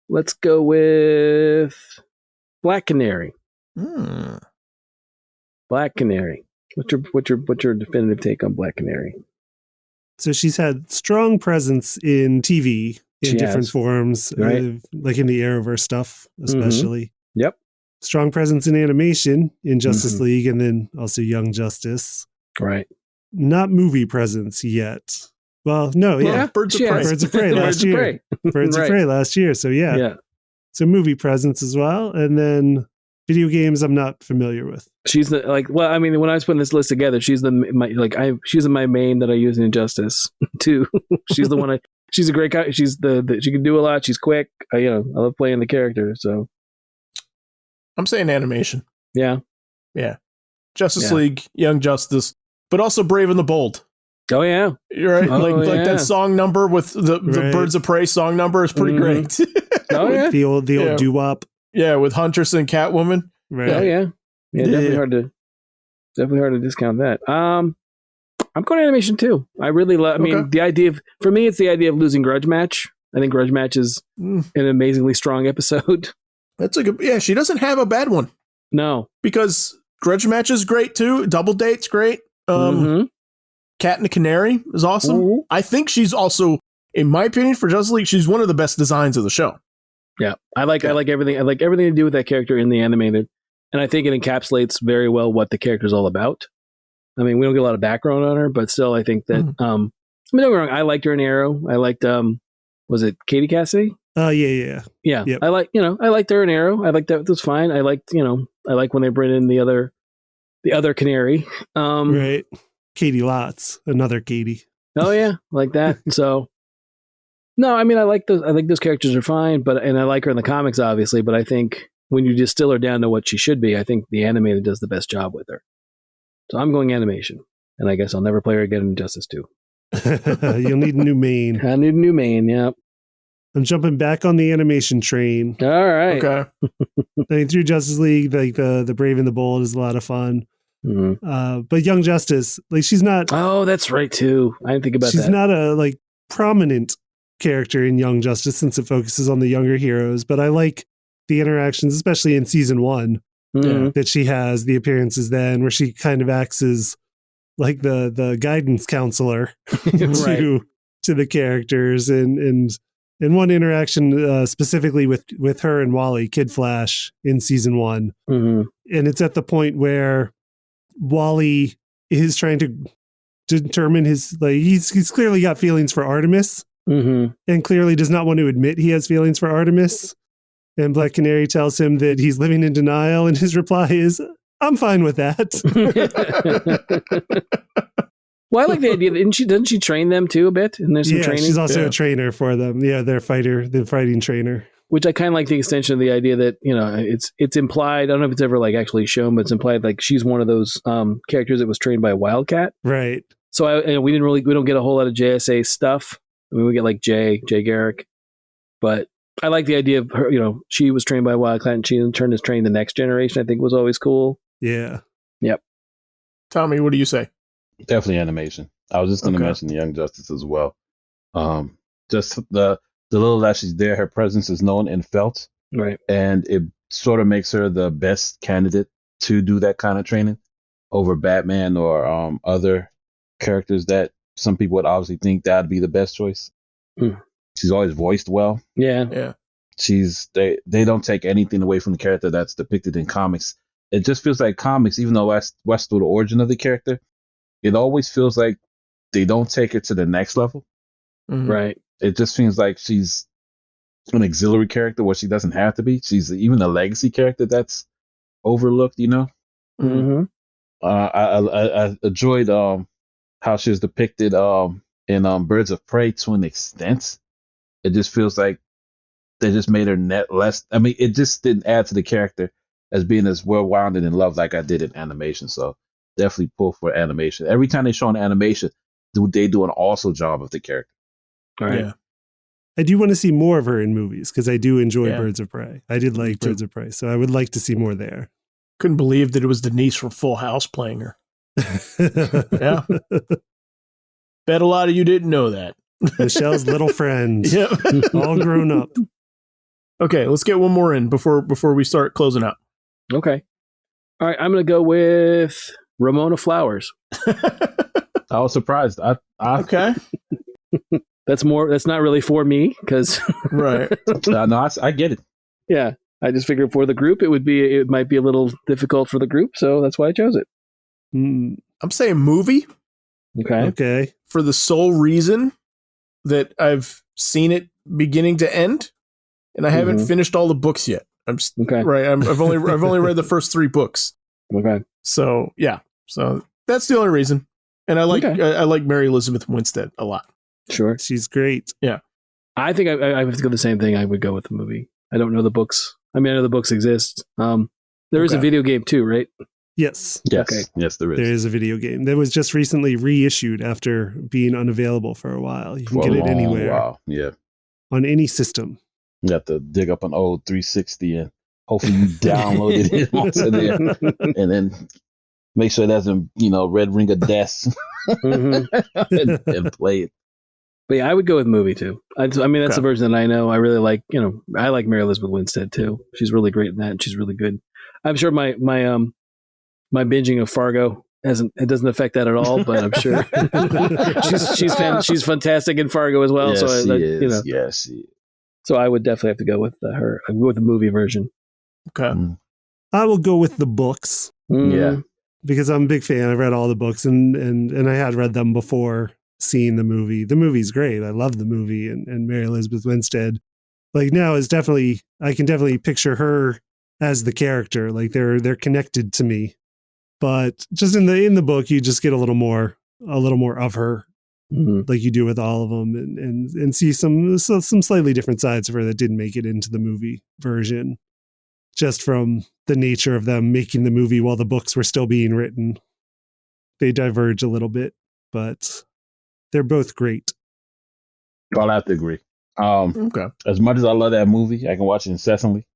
Let's go with Black Canary. Black Canary. What's your definitive take on Black Canary? So she's had strong presence in TV in different forms, right? Like in the Arrowverse stuff, especially. Yep. Strong presence in animation in Justice League and then also Young Justice. Right. Not movie presence yet. Well, no, yeah. Birds of Prey. Birds of Prey last year. Birds of Prey last year. So yeah. So movie presence as well. And then video games I'm not familiar with. She's when I was putting this list together, she's she's my main that I use in Injustice too. She's the one she's a great guy. She's she can do a lot. She's quick. I love playing the character. So I'm saying animation. Yeah. Yeah. Justice League, Young Justice, but also Brave and the Bold. Oh yeah. You're right. Like that song number with the Birds of Prey song number is pretty great. Oh yeah. The old doo-wop. Yeah, with Huntress and Catwoman. Right. Oh yeah. Yeah, definitely hard to discount that. I'm going animation too. I really love the idea of, for me it's the idea of losing Grudge Match. I think Grudge Match is an amazingly strong episode. That's a good she doesn't have a bad one. No. Because Grudge Match is great too. Double Date's great. Cat and the Canary is awesome. I think she's also, in my opinion, for Justice League, she's one of the best designs of the show. Yeah. I like everything. I like everything to do with that character in the animated. And I think it encapsulates very well what the character's all about. I mean, we don't get a lot of background on her, but still I think that don't get me wrong, I liked her in Arrow. I liked was it Katie Cassidy? Yeah. Yep. I liked her in Arrow. I liked that was fine. I liked, I like when they bring in the other Canary. Right. Katie Lotz, another Katie. Oh yeah, like that. So no, I mean I like those characters are fine, and I like her in the comics obviously, but I think when you distill her down to what she should be, I think the animated does the best job with her. So I'm going animation, and I guess I'll never play her again in Justice 2. You'll need a new main. I need a new main, yeah. I'm jumping back on the animation train. All right. Okay. Through Justice League, like the Brave and the Bold is a lot of fun. But Young Justice, like she's not. Oh, that's right too. I didn't think about that. She's not a prominent character in Young Justice since it focuses on the younger heroes, but I like the interactions, especially in season 1, that she has, the appearances then where she kind of acts as like the guidance counselor to the characters, and one interaction specifically with her and Wally, Kid Flash, in season 1. And it's at the point where Wally is trying to determine his, like, he's clearly got feelings for Artemis, and clearly does not want to admit he has feelings for Artemis. And Black Canary tells him that he's living in denial, and his reply is, I'm fine with that. Well, I like the idea. Doesn't she train them too a bit? And there's some training. She's also a trainer for them. Yeah, the fighting trainer. Which I kind of like the extension of the idea that, you know, it's implied. I don't know if it's ever like actually shown, but it's implied like she's one of those characters that was trained by Wildcat. Right. So we don't get a whole lot of JSA stuff. I mean, we get like Jay Garrick, but I like the idea of her. You know, she was trained by Wildcat, and she in turn is trained the next generation. I think was always cool. Yeah. Yep. Tommy, what do you say? Definitely animation. I was just going to mention the Young Justice as well. Just the little that she's there, her presence is known and felt, right? And it sort of makes her the best candidate to do that kind of training over Batman or other characters that some people would obviously think that'd be the best choice. She's always voiced well. Yeah. They don't take anything away from the character that's depicted in comics. It just feels like comics, even though Westwood, the origin of the character, it always feels like they don't take it to the next level. Right. It just feels like she's an auxiliary character where she doesn't have to be. She's even a legacy character that's overlooked, you know? I enjoyed how she was depicted in Birds of Prey to an extent. It just feels like they just made her net less. I mean, it just didn't add to the character as being as well-rounded and loved like I did in animation. So definitely pull for animation. Every time they show an animation, they do an awesome job of the character. All right. Yeah. I do want to see more of her in movies because I do enjoy Birds of Prey. I did like Birds of Prey, so I would like to see more there. Couldn't believe that it was Denise from Full House playing her. Yeah. Bet a lot of you didn't know that. Michelle's little friend. Yeah. All grown up. Okay, let's get one more in before we start closing out. Okay. All right, I'm going to go with Ramona Flowers. I was surprised. Okay. That's not really for me because right. No, I get it. Yeah, I just figured for the group it might be a little difficult for the group, so that's why I chose it. I'm saying movie. Okay. For the sole reason that I've seen it beginning to end, and I haven't finished all the books yet. Right. I've only read the first 3 books. Okay. So yeah. So that's the only reason. And I like Mary Elizabeth Winstead a lot. Sure. She's great. Yeah. I think I have to go the same thing. I would go with the movie. I don't know the books. I mean, I know the books exist. There is a video game too, right? Yes. Okay. Yes, there is. There is a video game that was just recently reissued after being unavailable for a while. You can get it anywhere. Wow. Yeah. On any system. You have to dig up an old 360 and hopefully you download it onto there, and then make sure it doesn't, red ring of death, and play it. But yeah, I would go with movie too. I mean, that's the version that I know. I really like. I like Mary Elizabeth Winstead too. She's really great in that, and she's really good. I'm sure my binging of Fargo doesn't affect that at all. But I'm sure she's fantastic in Fargo as well. Yes, so she is. Yes, she is. So I would definitely have to go with her. I go with the movie version. Okay. I will go with the books. Yeah. Because I'm a big fan. I've read all the books and I had read them before seeing the movie. The movie's great. I love the movie, and Mary Elizabeth Winstead. Like now is definitely, I can definitely picture her as the character. Like they're connected to me. But just in the book, you just get a little more of her. Like you do with all of them, and see some slightly different sides of her that didn't make it into the movie version, just from the nature of them making the movie while the books were still being written. They diverge a little bit, but they're both great. I'll have to agree. Okay. As much as I love that movie, I can watch it incessantly.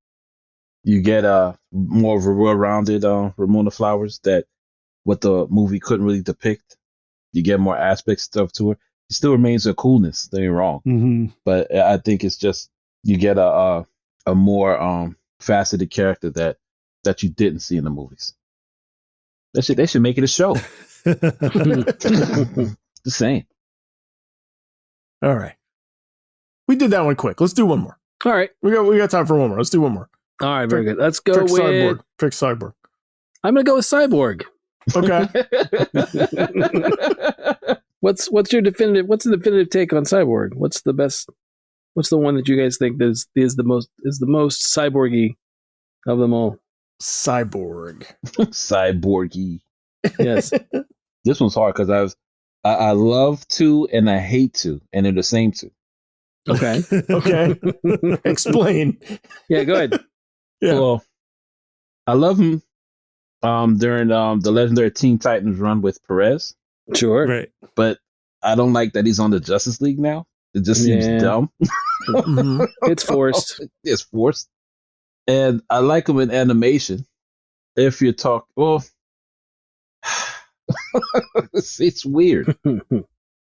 You get more of a well-rounded Ramona Flowers that what the movie couldn't really depict. You get more aspects stuff to her. He still remains a coolness. Don't get me wrong. Mm-hmm. But I think it's just you get a more faceted character that you didn't see in the movies. They should make it a show. Just saying. All right. We did that one quick. Let's do one more. All right. We got time for one more. Let's do one more. All right, very good. Let's go Trick with Cyborg. Trick Cyborg. I'm going to go with Cyborg. Okay. What's the definitive take on Cyborg? What's the one that you guys think is the most cyborgy of them all? Cyborg. Cyborgy. Yes. This one's hard because I love two and I hate two, and they're the same two. Okay. Okay. Explain. Yeah, go ahead. Yeah. Well, I love him during the legendary Teen Titans run with Perez, Sure. Right. but I don't like that he's on the Justice League now. It just seems dumb. Mhm. It's forced. It's forced. And I like him in animation. If you talk, well, it's weird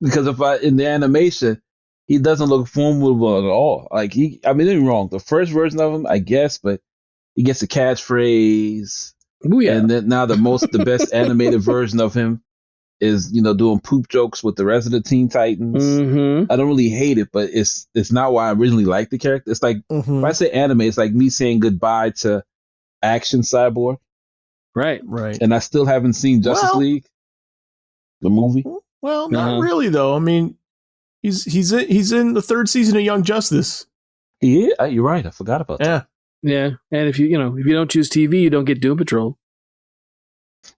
because in the animation, he doesn't look formidable at all. Like don't get me wrong, the first version of him, I guess, but he gets a catchphrase. Ooh, yeah. And then now the best animated version of him is, doing poop jokes with the rest of the Teen Titans. Mm-hmm. I don't really hate it, but it's not why I originally liked the character. It's like, if I say anime, it's like me saying goodbye to Action Cyborg. Right. Right. And I still haven't seen Justice League, the movie. Well, not really though. I mean, he's in the third season of Young Justice. Yeah, you're right. I forgot about that. Yeah. And if you don't choose TV, you don't get Doom Patrol.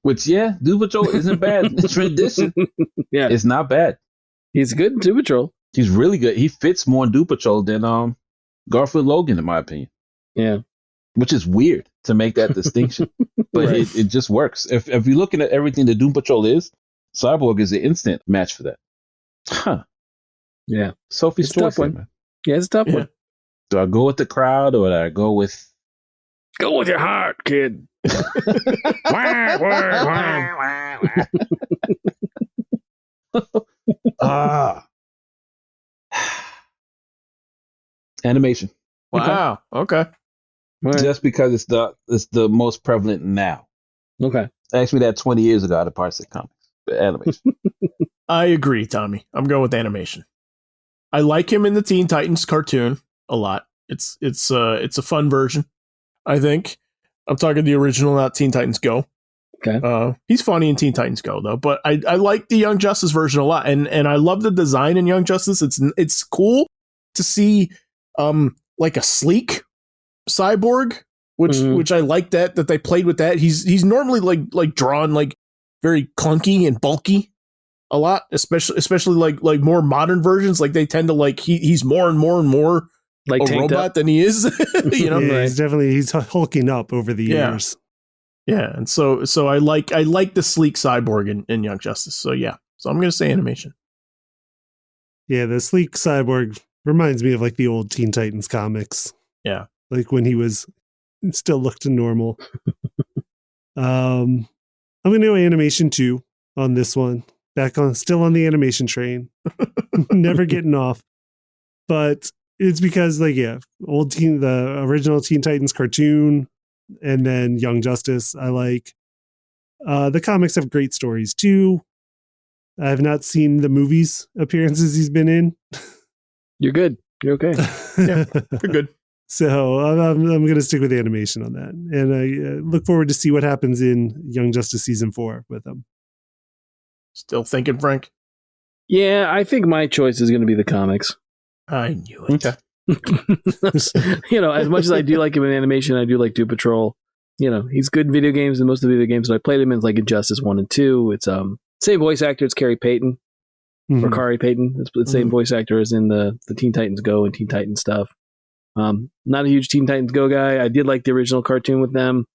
Which, Doom Patrol isn't bad. It's rendition. Yeah. It's not bad. He's good in Doom Patrol. He's really good. He fits more in Doom Patrol than Garfield Logan, in my opinion. Yeah. Which is weird to make that distinction. But Right. it just works. If you're looking at everything that Doom Patrol is, Cyborg is an instant match for that. Huh. Yeah. Sophie's It's a tough choice here, one. man. Yeah, it's a tough one. Do I go with the crowd or do I go with... Go with your heart, kid. Animation. Wow. Okay. Right. Just because it's the most prevalent now. Okay. Ask me that 20 years ago, I'd have probably said comics. But animation. I agree, Tommy. I'm going with animation. I like him in the Teen Titans cartoon a lot. It's a fun version, I think. I'm talking the original, not Teen Titans Go. Okay. He's funny in Teen Titans Go though, but I like the Young Justice version a lot, and I love the design in Young Justice. It's cool to see like a sleek cyborg, which I like that they played with that. He's normally like drawn like very clunky and bulky a lot, especially like more modern versions. Like they tend to like he's more and more like a robot up than he is. Yeah, he's hulking up over the years. Yeah, and so I like the sleek cyborg in Young Justice. So I'm gonna say animation. Yeah, the sleek cyborg reminds me of like the old Teen Titans comics. Yeah, like when he still looked normal. I'm gonna go animation too on this one. Still on the animation train, never getting off. But it's because the original Teen Titans cartoon, and then Young Justice. I like. The comics have great stories too. I have not seen the movies appearances he's been in. You're good. You're okay. Yeah, you're good. So I'm going to stick with animation on that, and I look forward to see what happens in Young Justice season 4 with them. Still thinking, Frank? Yeah, I think my choice is going to be the comics. I knew it. Okay. As much as I do like him in animation, I do like Doom Patrol. He's good in video games, and most of the video games that I played him in, like Injustice 1 and 2. It's same voice actor. It's Carrie Payton. Or Kari Payton. It's the same voice actor as in the Teen Titans Go and Teen Titans stuff. Not a huge Teen Titans Go guy. I did like the original cartoon with them.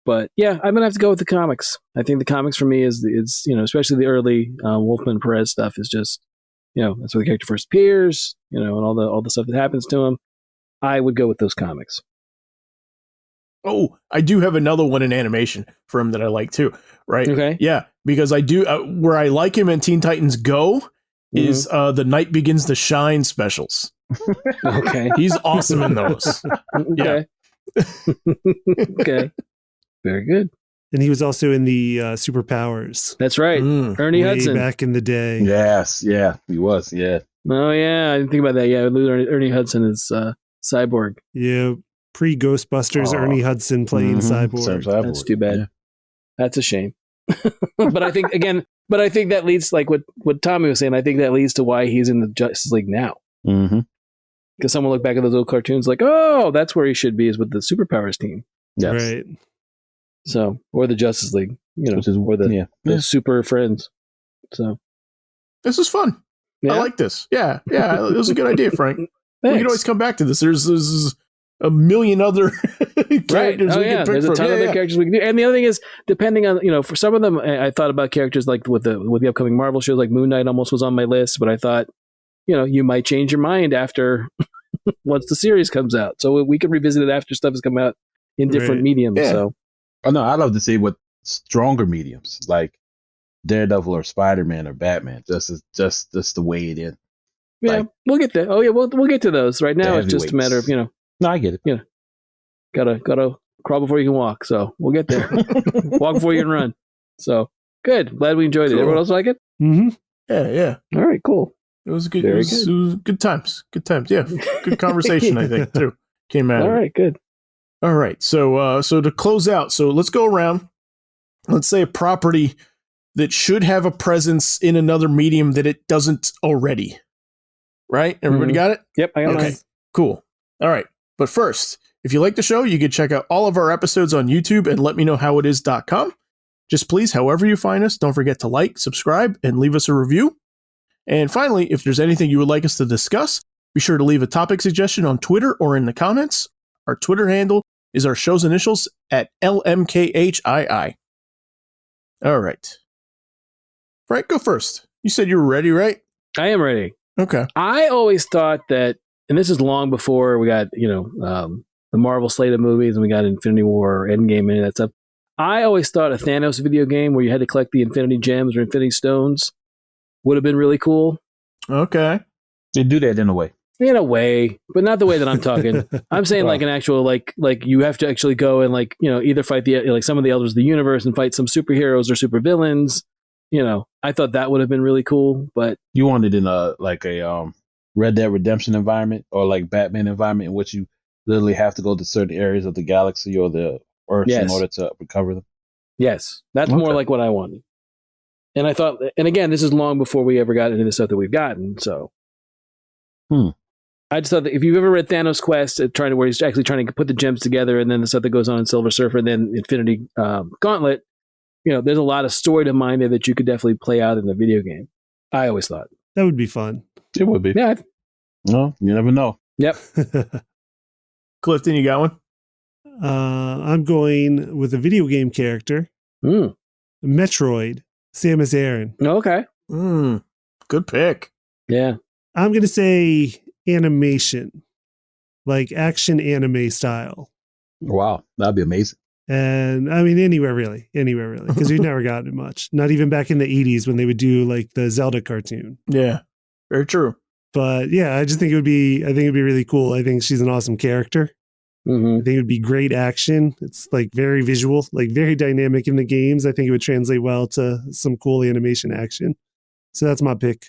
But yeah, I'm going to have to go with the comics. I think the comics for me is especially the early Wolfman Perez stuff is just, that's where the character first appears, and all the stuff that happens to him. I would go with those comics. Oh, I do have another one in animation for him that I like too, right? Okay. Yeah, because I do, where I like him in Teen Titans Go is the Night Begins to Shine specials. Okay. He's awesome in those. Okay. Okay. Very good. And he was also in the Superpowers. That's right. Ernie way Hudson. back in the day. Yes, yeah, he was. Yeah, Oh, yeah. I didn't think about that. Yeah, Ernie Hudson is Cyborg. Yeah, pre-Ghostbusters, Ernie Hudson playing Cyborg. That's too bad. Yeah. That's a shame. But I think that leads, like what Tommy was saying, I think that leads to why he's in the Justice League now. Mm-hmm. Because someone look back at those old cartoons like, oh, that's where he should be, is with the Superpowers team. Yes. Right. So, or the Justice League, Which is or the Super Friends. So, this is fun. yeah. I like this. Yeah. It was a good idea, Frank. We can always come back to this. There's a million other characters right. Oh, we yeah. can pick There's from. a ton of other characters we can do. And the other thing is, depending on, for some of them, I thought about characters like with the upcoming Marvel shows, like Moon Knight almost was on my list, but I thought, you might change your mind after once the series comes out. So we can revisit it after stuff has come out in different mediums. Yeah. So, Oh no, I love to see what stronger mediums like Daredevil or Spider-Man or Batman. Just the way it is. yeah, Like- we'll get there. Oh, yeah, we'll get to those. Right now, it's just a matter of, No, I get it. gotta crawl before you can walk. So we'll get there. Walk before you can run. So good. Glad we enjoyed it. Cool. Everyone else like it? Mm-hmm. Yeah. All right, cool. It was good. Very It was good times. Good times. Yeah. Good conversation, I think, too. Came out. All of it. right, good. All right. So to close out, so let's go around. Let's say a property that should have a presence in another medium that it doesn't already. Right? Everybody Mhm. got it? Yep, I got Okay. mine. Cool. All right. But first, if you like the show, you can check out all of our episodes on YouTube and letmeknowhowitis.com. Just please, however you find us, don't forget to like, subscribe, and leave us a review. And finally, if there's anything you would like us to discuss, be sure to leave a topic suggestion on Twitter or in the comments. Our Twitter handle is our show's initials at LMKHII. All right. Frank, go first. You said you were ready, right? I am ready. Okay. I always thought that, and this is long before we got, the Marvel slate of movies and we got Infinity War or Endgame and that stuff. I always thought a Thanos video game where you had to collect the Infinity Gems or Infinity Stones would have been really cool. Okay. They do that in a way. In a way, but not the way that I'm talking. I'm saying like an actual, like you have to actually go and either fight some of the Elders of the Universe and fight some superheroes or supervillains. I thought that would have been really cool, but You want it in a Red Dead Redemption environment or like Batman environment in which you literally have to go to certain areas of the galaxy or the Earth in Yes. order to recover them. yes, that's more Okay. like what I wanted. And I thought, and again, this is long before we ever got into the stuff that we've gotten. So, I just thought that if you've ever read Thanos Quest, where he's actually trying to put the gems together, and then the stuff that goes on in Silver Surfer, and then Infinity Gauntlet, there's a lot of story to mine there that you could definitely play out in the video game. I always thought. That would be fun. It would be. Yeah. No, you never know. Yep. Clifton, you got one? I'm going with a video game character, Mm. Metroid, Samus Aran. Okay. Good pick. Yeah. I'm going to say animation, like action anime style. Wow, that'd be amazing. And I mean, anywhere really, because we've never gotten it much. Not even back in the 80s when they would do like the Zelda cartoon. Yeah. Very true. But yeah, I think it'd be really cool. I think she's an awesome character. Mm-hmm. I think it would be great action. It's like very visual, like very dynamic in the games. I think it would translate well to some cool animation action. So that's my pick.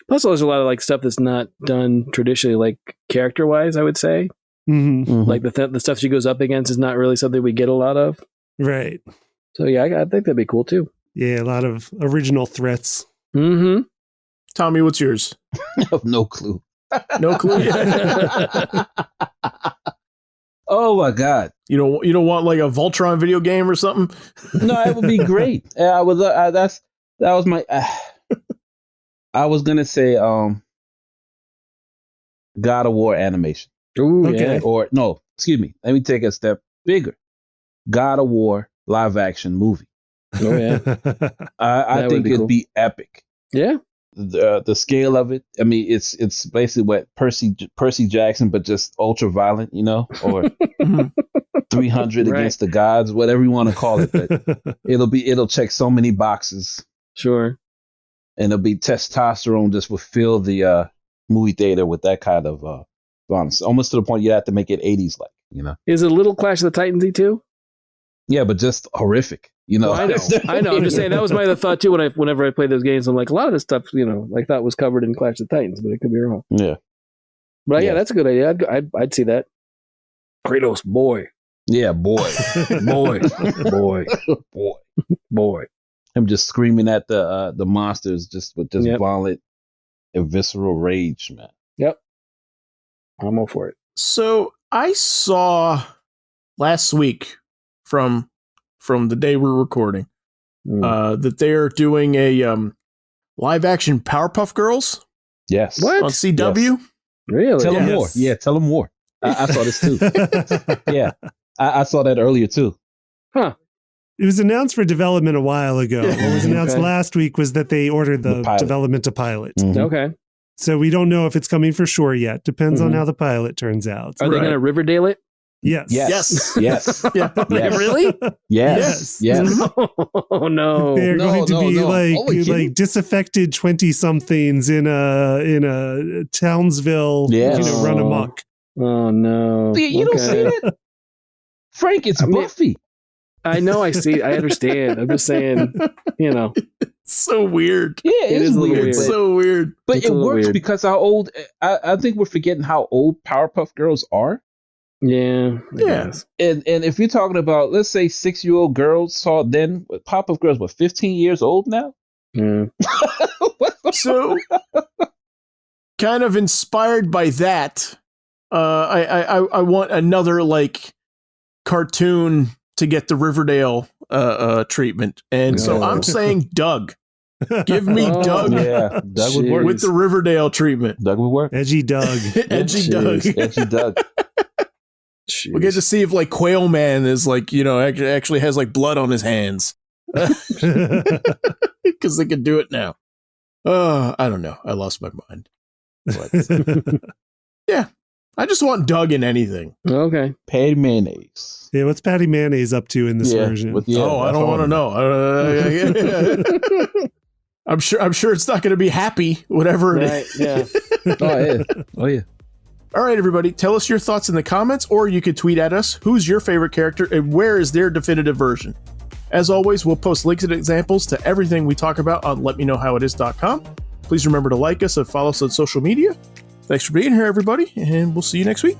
Plus, there's a lot of stuff that's not done traditionally, like character wise, I would say. Mm-hmm. Like the stuff she goes up against is not really something we get a lot of. Right. So yeah, I think that'd be cool too. Yeah, a lot of original threats. Mm-hmm. Tommy, what's yours? I have no clue. No clue. Oh my god! You don't want like a Voltron video game or something? No, it would be great. I was that was my. I was gonna say God of War animation. Ooh, Okay. yeah. Or no, excuse me. Let me take a step bigger. God of War live action movie. Oh yeah. I That would think be it'd cool. be epic. Yeah. The scale of it. I mean, it's basically what Percy Jackson, but just ultra violent, or 300 Right. against the gods, whatever you want to call it. But it'll check so many boxes. Sure. and it'll be testosterone just will fill the movie theater with that kind of violence, almost to the point you have to make it 80s like, you know. Is it a little Clash of the Titans-y too? Yeah, but just horrific, you know. Well, I know. I'm just saying that was my other thought too. Whenever I played those games, I'm like, a lot of this stuff, you know, I thought was covered in Clash of the Titans, but it could be wrong. Yeah, but yeah, that's a good idea. I'd see that. Kratos, boy. Yeah, boy, boy. Him just screaming at the monsters, just with just violent and visceral rage, man. Yep, I'm all for it. So I saw last week from the day we're recording that they're doing a live action Powerpuff Girls. Yes. What? On CW? Yes. Really? Tell them more. Yeah, tell them more. I saw this too. Yeah, I saw that earlier too. Huh. It was announced for development a while ago. What was announced last week was that they ordered the development to pilot. Mm-hmm. Okay. So we don't know if it's coming for sure yet. Depends on how the pilot turns out. Are they going to Riverdale it? Yes. Yes. Yes. Yeah. Yes. Really? Yes. Yes. Oh no. They're going to be like disaffected 20-somethings in a Townsville, run amok. Oh no. You don't see that? Frank, it's Buffy. I know, I see. I understand. I'm just saying, you know. It's so weird. Yeah, it is weird. It's so weird. But it works because how old, I think we're forgetting how old Powerpuff Girls are. Yeah. Yes. And if you're talking about, let's say 6-year-old girls saw it then, Powerpuff Girls were 15 years old now? Yeah. So, kind of inspired by that, I want another like cartoon to get the Riverdale treatment, and so I'm saying Doug. Give me Doug. Yeah, Doug would work with the Riverdale treatment. Doug would work. Edgy Doug. Edgy Doug. Edgy Doug. We'll get to see if like Quail Man is like, you know, actually has like blood on his hands because they can do it now. I don't know. I lost my mind. But, yeah, I just want Doug in anything. Okay. Patty Mayonnaise. Yeah, what's Patty Mayonnaise up to in this version? I don't want to know. I'm sure it's not going to be happy, whatever it is. Yeah. Oh yeah. All right, everybody, tell us your thoughts in the comments, or you could tweet at us. Who's your favorite character, and where is their definitive version? As always, we'll post links and examples to everything we talk about on letmeknowhowitis.com. Please remember to like us and follow us on social media. Thanks for being here, everybody, and we'll see you next week.